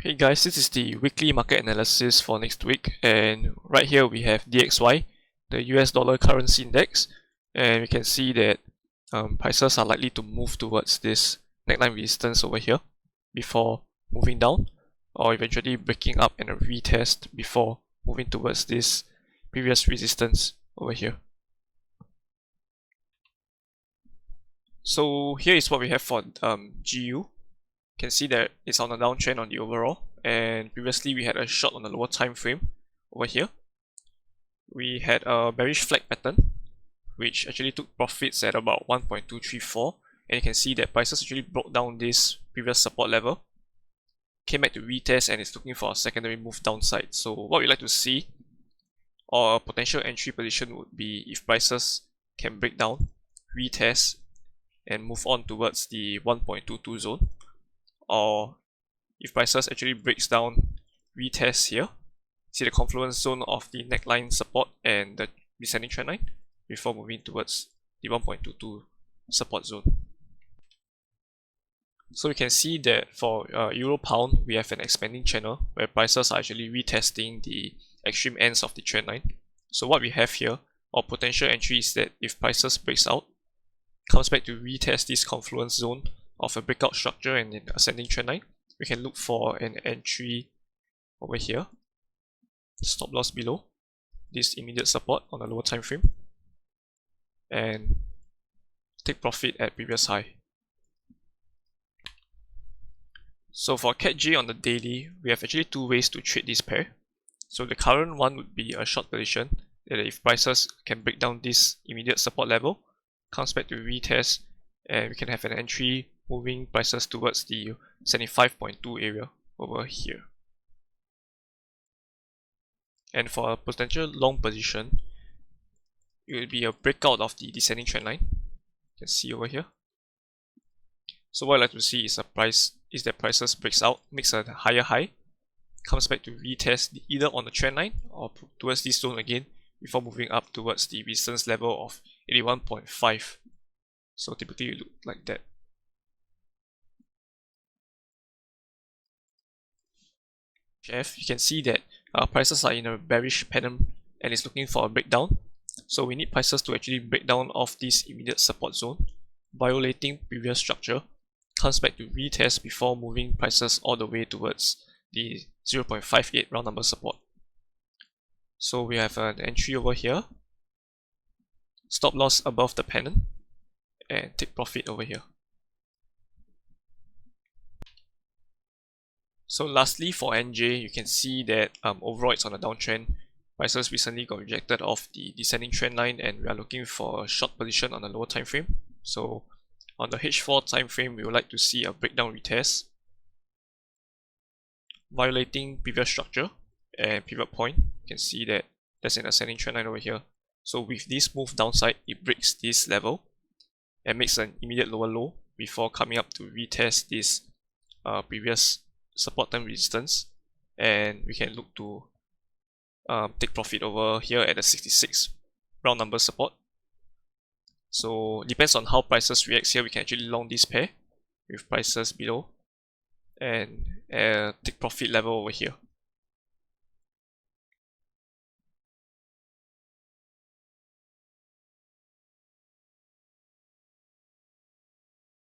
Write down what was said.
Hey guys, this is the weekly market analysis for next week, and right here we have DXY, the US dollar currency index, and we can see that prices are likely to move towards this neckline resistance over here before moving down, or eventually breaking up and a retest before moving towards this previous resistance over here. So here is what we have for GU. You can see that it's on a downtrend on the overall, and previously we had a short on the lower time frame over here. We had a bearish flag pattern which actually took profits at about 1.234, and you can see that prices actually broke down this previous support level, came back to retest, and it's looking for a secondary move downside. So what we like to see, or a potential entry position, would be if prices can break down, retest, and move on towards the 1.22 zone. Or if prices actually breaks down, retest here, see the confluence zone of the neckline support and the descending trend line before moving towards the 1.22 support zone. So we can see that for Euro Pound, we have an expanding channel where prices are actually retesting the extreme ends of the trend line. So what we have here, or potential entry, is that if prices breaks out, comes back to retest this confluence zone of a breakout structure and an ascending trend line, we can look for an entry over here, stop loss below this immediate support on a lower time frame, and take profit at previous high. So for CADJPY on the daily, we have actually two ways to trade this pair. So the current one would be a short position, that if prices can break down this immediate support level, comes back to retest, and we can have an entry moving prices towards the 75.2 area over here. And for a potential long position, it will be a breakout of the descending trend line. You can see over here. So what I like to see is that prices breaks out, makes a higher high, comes back to retest either on the trend line or towards this zone again before moving up towards the resistance level of 81.5. So typically it looks like that. You can see that prices are in a bearish pattern and is looking for a breakdown. So we need prices to actually break down off this immediate support zone, violating previous structure, comes back to retest before moving prices all the way towards the 0.58 round number support. So we have an entry over here, stop loss above the pennant, and take profit over here. So lastly, for NJ, you can see that overall it's on a downtrend. Prices recently got rejected off the descending trend line, and we are looking for a short position on the lower time frame. So on the H4 time frame, we would like to see a breakdown retest, violating previous structure and pivot point. You can see that there's an ascending trend line over here. So with this move downside, it breaks this level and makes an immediate lower low before coming up to retest this previous support time resistance, and we can look to take profit over here at the 66 round number support. So depends on how prices reacts here, we can actually long this pair with prices below and take profit level over here.